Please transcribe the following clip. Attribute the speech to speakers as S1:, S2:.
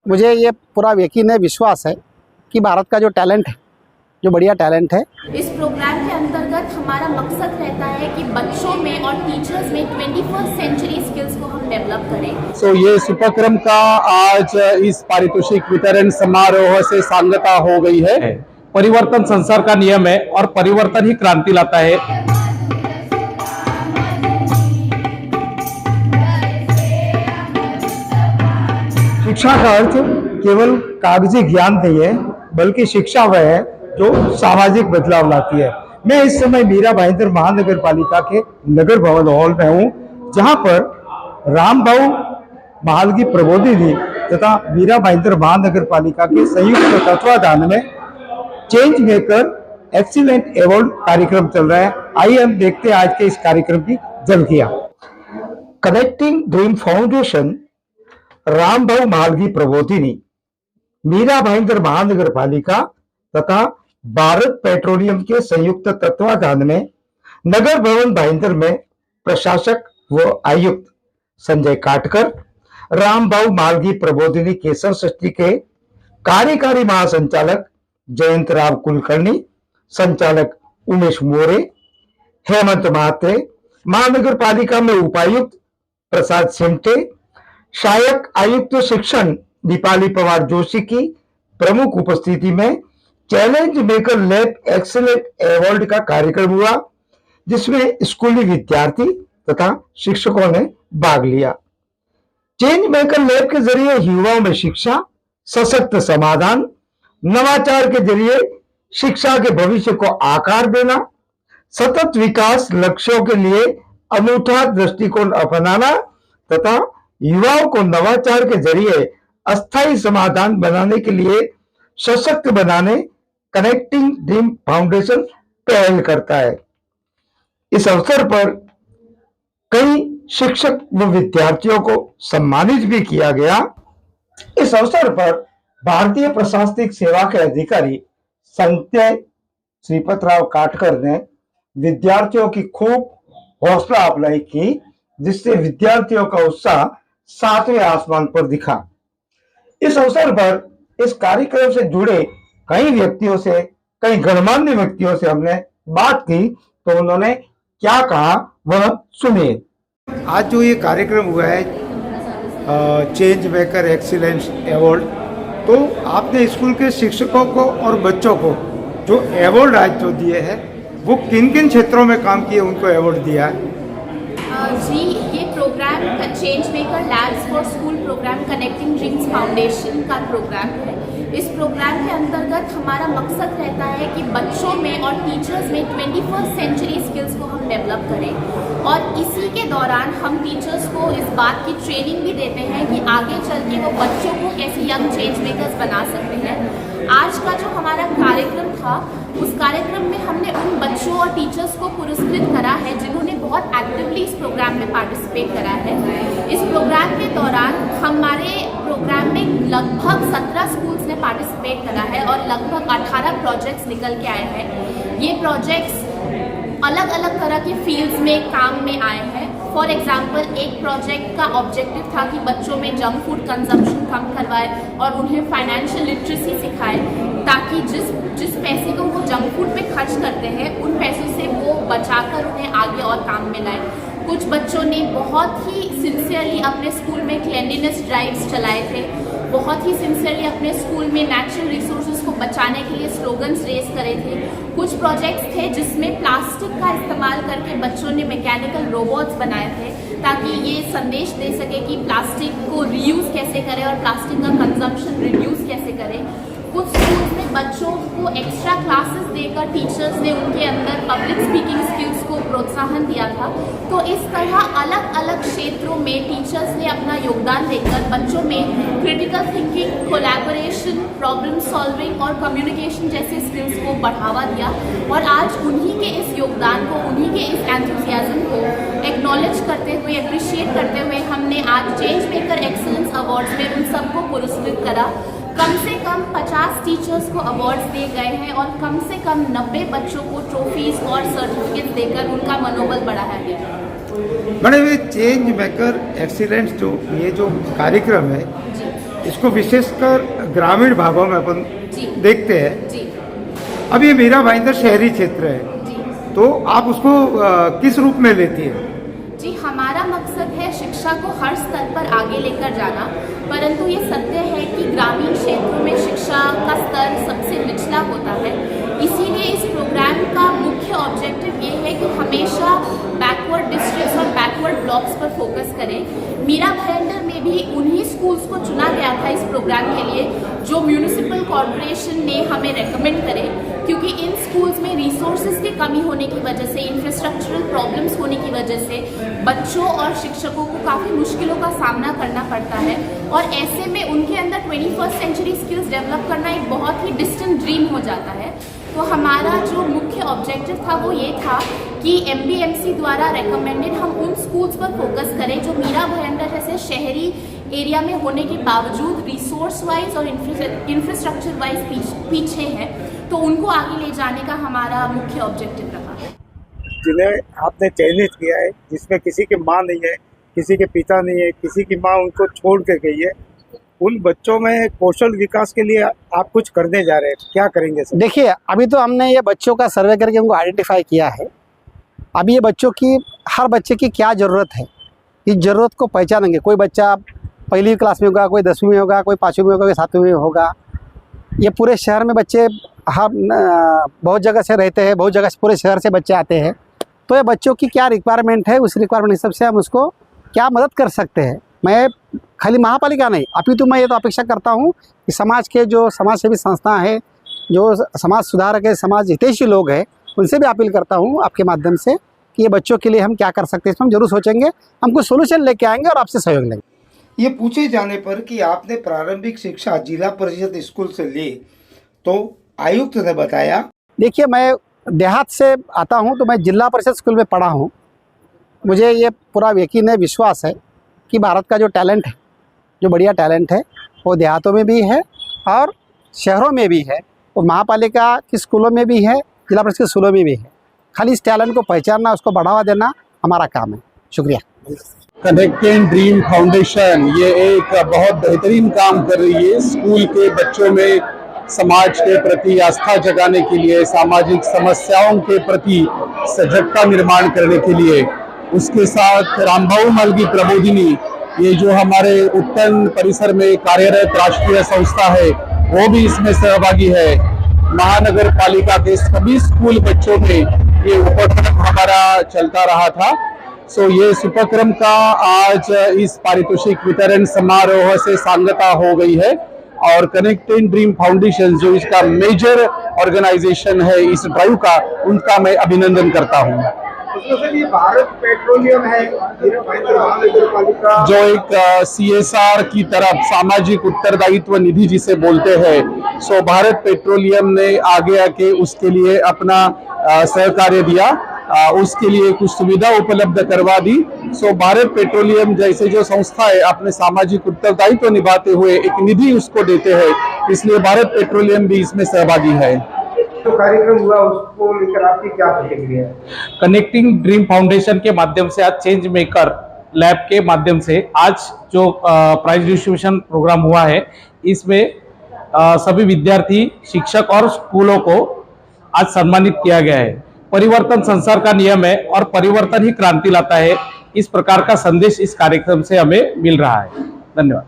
S1: मुझे ये पूरा यकीन है, विश्वास है कि भारत का जो टैलेंट है, जो बढ़िया टैलेंट है,
S2: इस प्रोग्राम के अंतर्गत हमारा मकसद रहता है कि बच्चों में और टीचर्स में 21st सेंचुरी स्किल्स को हम डेवलप करें।
S3: ये उपक्रम का आज इस पारितोषिक वितरण समारोह से सांगता हो गई है। परिवर्तन संसार का नियम है और परिवर्तन ही क्रांति लाता है। शिक्षा का अर्थ केवल कागजी ज्ञान नहीं है, बल्कि शिक्षा वह है जो सामाजिक बदलाव लाती है। मैं इस समय मीरा भाईंदर महानगर पालिका के नगर भवन हॉल में हूँ, जहाँ पर राम भाऊ महालगी प्रबोधिनी तथा मीरा भाईंदर महानगर पालिका के संयुक्त तत्वाधान में चेंज मेकर एक्सीलेंट अवार्ड कार्यक्रम चल रहा है। आइए हम देखते हैं आज के इस कार्यक्रम की झलकियां। कनेक्टिंग ड्रीम फाउंडेशन, राम भाऊ महालगी प्रबोधिनी, मीरा भाईंदर महानगर पालिका तथा भारत पेट्रोलियम के संयुक्त तत्वाधान में नगर भवन भाईंदर में प्रशासक व आयुक्त संजय काटकर, राम भाऊ महालगी प्रबोधिनी केसर सृष्टि के कार्यकारी महासंचालक जयंत राव कुलकर्णी, संचालक उमेश मोरे, हेमंत महात्रे, महानगर पालिका में उपायुक्त प्रसाद सिमटे, सहायक आयुक्त शिक्षण दीपाली पवार जोशी की प्रमुख उपस्थिति में challenge maker lab excellent award का कार्यक्रम हुआ, जिसमें स्कूली विद्यार्थी तथा शिक्षकों ने भाग लिया। चेंज मेकर लैब के जरिए युवाओं में शिक्षा, सशक्त समाधान, नवाचार के जरिए शिक्षा के भविष्य को आकार देना, सतत विकास लक्ष्यों के लिए अनूठा दृष्टिकोण अपनाना तथा युवाओं को नवाचार के जरिए अस्थायी समाधान बनाने के लिए सशक्त बनाने कनेक्टिंग ड्रीम फाउंडेशन पहल करता है। इस अवसर पर कई शिक्षक व विद्यार्थियों को सम्मानित भी किया गया। इस अवसर पर भारतीय प्रशासनिक सेवा के अधिकारी संजय श्रीपतराव काटकर ने विद्यार्थियों की खूब हौसला अफजाई की, जिससे विद्यार्थियों का उत्साह सातवें आसमान पर दिखा। इस अवसर पर इस कार्यक्रम से जुड़े कई व्यक्तियों से, कई गणमान्य व्यक्तियों से हमने बात की, तो उन्होंने क्या कहा वह सुनिए। आज जो ये कार्यक्रम हुआ है चेंज मेकर एक्सीलेंस अवार्ड, तो आपने स्कूल के शिक्षकों को और बच्चों को जो अवार्ड आज जो दिए हैं, वो किन किन क्षेत्रों में काम किए उनको अवार्ड दिया है?
S2: जी, ये program change maker labs for school program connecting dreams foundation का प्रोग्राम है। इस प्रोग्राम के अंतर्गत हमारा मकसद रहता है कि बच्चों में और टीचर्स में 21st सेंचुरी स्किल्स को हम डेवलप करें, और इसी के दौरान हम टीचर्स को इस बात की ट्रेनिंग भी देते हैं कि आगे चल के वो बच्चों को कैसे यंग चेंज मेकर्स बना सकते हैं। आज का जो हमारा कार्यक्रम था, उस कार्यक्रम में हमने उन बच्चों और टीचर्स को पुरस्कृत करा है जिन्होंने बहुत एक्टिवली इस प्रोग्राम में पार्टिसिपेट करा है। इस प्रोग्राम के दौरान हमारे प्रोग्राम में लगभग 17 स्कूल्स ने पार्टिसिपेट करा है और लगभग 18 प्रोजेक्ट्स निकल के आए हैं। ये प्रोजेक्ट्स अलग अलग तरह के फील्ड्स में काम में आए हैं। फॉर एग्जाम्पल, एक प्रोजेक्ट का ऑब्जेक्टिव था कि बच्चों में जंक फूड कंजम्पशन कम करवाए और उन्हें फाइनेंशियल लिटरेसी सिखाए, ताकि जिस पैसे को वो जंक फूड पे खर्च करते हैं, उन पैसों से वो बचाकर उन्हें आगे और काम में लाए। कुछ बच्चों ने बहुत ही सिंसियरली अपने स्कूल में क्लीनलीनेस ड्राइव्स चलाए थे, बहुत ही सिंसियरली अपने स्कूल में नेचुरल रिसोर्सेज को बचाने के लिए स्लोगन्स रेज करे थे। कुछ प्रोजेक्ट्स थे जिसमें प्लास्टिक का इस्तेमाल करके बच्चों ने मैकेनिकल रोबोट्स बनाए थे, ताकि ये संदेश दे सके कि प्लास्टिक को रीयूज़ कैसे करें और प्लास्टिक का कंजम्पशन रिड्यूस कैसे करें। कुछ स्कूल्स में बच्चों को एक्स्ट्रा क्लासेस देकर टीचर्स ने उनके अंदर पब्लिक स्पीकिंग स्किल्स को प्रोत्साहन दिया था। तो इस तरह अलग अलग क्षेत्रों में टीचर्स ने अपना योगदान देकर बच्चों में critical thinking, collaboration, problem solving और कम्युनिकेशन जैसे स्किल्स को बढ़ावा दिया। और आज उन्हीं के इस योगदान को, उन्हीं के इस एंथुसियाज्म को एक्नॉलेज करते हुए, अप्रिशिएट करते हुए हमने आज चेंज मेकर एक्सीलेंस अवार्ड्स में उन सबको पुरस्कृत करा। कम से कम 50 टीचर्स को अवार्ड्स दिए गए हैं और कम से कम 90 बच्चों को ट्रॉफीज और सर्टिफिकेट देकर उनका मनोबल बढ़ाया गया।
S3: मैडम, ये चेंज मेकर एक्सीलेंस जो ये जो कार्यक्रम है, इसको विशेषकर ग्रामीण भागों में अपन
S2: जी
S3: देखते हैं।
S2: जी
S3: अब ये मीरा भाईंदर शहरी क्षेत्र है,
S2: जी
S3: तो आप उसको किस रूप में लेती है?
S2: जी, हमारा मकसद है शिक्षा को हर स्तर पर आगे लेकर जाना, परंतु ये सत्य है कि ग्रामीण क्षेत्रों में शिक्षा का स्तर सबसे निचला होता है। इसीलिए इस प्रोग्राम का मुख्य ऑब्जेक्टिव ये है कि हमेशा बैकवर्ड डिस्ट्रिक्ट्स और बैकवर्ड ब्लॉक्स पर फोकस करें। मीरा भाईंदर में भी उन्हीं स्कूल्स को चुना गया था इस प्रोग्राम के लिए जो म्यूनिसिपल कॉर्पोरेशन ने हमें रेकमेंड करे, क्योंकि इन स्कूल्स में रिसोर्सेज की कमी होने की वजह से, इंफ्रास्ट्रक्चरल प्रॉब्लम्स होने की वजह से बच्चों और शिक्षकों को काफ़ी मुश्किलों का सामना करना पड़ता है, और ऐसे में उनके अंदर 21st सेंचुरी स्किल्स डेवलप करना एक बहुत ही डिस्टेंट ड्रीम हो जाता है। तो हमारा जो मुख्य ऑब्जेक्टिव था वो ये था कि MBMC द्वारा रेकमेंडेड हम उन स्कूल्स पर फोकस करें जो मीरा भाईंदर जैसे शहरी एरिया में होने के बावजूद रिसोर्स वाइज और इंफ्रास्ट्रक्चर वाइज पीछे हैं, तो उनको आगे ले जाने का हमारा मुख्य ऑब्जेक्टिव रहा है।
S3: जिन्हें आपने चयनित किया है, जिसमें किसी की माँ नहीं है, किसी के पिता नहीं है, किसी की माँ उनको छोड़ के गई है, उन बच्चों में कौशल विकास के लिए आप कुछ करने जा रहे हैं, क्या करेंगे सर?
S1: देखिए, अभी तो हमने ये बच्चों का सर्वे करके उनको आइडेंटिफाई किया है। अभी ये बच्चों की, हर बच्चे की क्या ज़रूरत है, इस ज़रूरत को पहचानेंगे। कोई बच्चा पहली क्लास में होगा, कोई 10वीं में होगा, कोई 5वीं में होगा, कोई 7वीं में होगा। ये पूरे शहर में बच्चे बहुत जगह से रहते हैं, बहुत जगह से पूरे शहर से बच्चे आते हैं। तो ये बच्चों की क्या रिक्वायरमेंट है, उस रिक्वायरमेंट हिसाब से हम उसको क्या मदद कर सकते हैं। मैं खाली महापालिका नहीं, अपितु मैं ये तो अपेक्षा करता हूँ कि समाज के जो समाज सेवी संस्था है, जो समाज सुधारक है, समाज हितैषी लोग हैं, उनसे भी अपील करता हूँ आपके माध्यम से कि ये बच्चों के लिए हम क्या कर सकते हैं, इसमें हम जरूर सोचेंगे, हम कुछ सोल्यूशन लेके आएंगे और आपसे सहयोग लेंगे।
S3: ये पूछे जाने पर कि आपने प्रारंभिक शिक्षा जिला परिषद स्कूल से ली, तो आयुक्त ने बताया,
S1: देखिए, मैं देहात से आता हूँ, तो मैं जिला परिषद स्कूल में पढ़ा हूँ। मुझे ये पूरा यकीन है, विश्वास है कि भारत का जो टैलेंट है, जो बढ़िया टैलेंट है, वो देहातों में भी है और शहरों में भी है, वो महापालिका के स्कूलों में भी है, जिला परिषद के स्कूलों में भी है। खाली इस टैलेंट को पहचानना, उसको बढ़ावा देना हमारा काम है। शुक्रिया।
S4: कनेक्टिंग ड्रीम फाउंडेशन ये एक बहुत बेहतरीन काम कर रही है। स्कूल के बच्चों में समाज के प्रति आस्था जगाने के लिए, सामाजिक समस्याओं के प्रति सजगता निर्माण करने के लिए, उसके साथ रामभाऊ मालगी प्रबोधिनी, ये जो हमारे उत्तन परिसर में कार्यरत राष्ट्रीय संस्था है, वो भी इसमें सहभागी है। महानगर पालिका के सभी स्कूल बच्चों में ये उपक्रम हमारा चलता रहा था। सो ये उपक्रम का आज इस पारितोषिक वितरण समारोह से सांगता हो गई है, और कनेक्टिंग ड्रीम फाउंडेशन जो इसका मेजर ऑर्गेनाइजेशन है इस ड्राइव का, उनका मैं अभिनंदन करता हूँ।
S3: ये भारत पेट्रोलियम है,
S4: जो एक CSR की तरफ सामाजिक उत्तरदायित्व निधि जिसे बोलते हैं, सो भारत पेट्रोलियम ने आगे आके उसके लिए अपना सहकार्य दिया, उसके लिए कुछ सुविधा उपलब्ध करवा दी। सो भारत पेट्रोलियम जैसे जो संस्था है अपने सामाजिक उत्तरदायित्व निभाते हुए एक निधि उसको देते हैं, इसलिए भारत पेट्रोलियम भी इसमें सहभागी है।
S3: जो कार्यक्रम हुआ उसको लेकर आपकी क्या प्रतिक्रिया है?
S5: कनेक्टिंग ड्रीम फाउंडेशन के माध्यम से आज चेंज मेकर लैब के माध्यम से आज जो प्राइज डिस्ट्रीब्यूशन प्रोग्राम हुआ है, इसमें सभी विद्यार्थी, शिक्षक और स्कूलों को आज सम्मानित किया गया है। परिवर्तन संसार का नियम है और परिवर्तन ही क्रांति लाता है, इस प्रकार का संदेश इस कार्यक्रम से हमें मिल रहा है। धन्यवाद।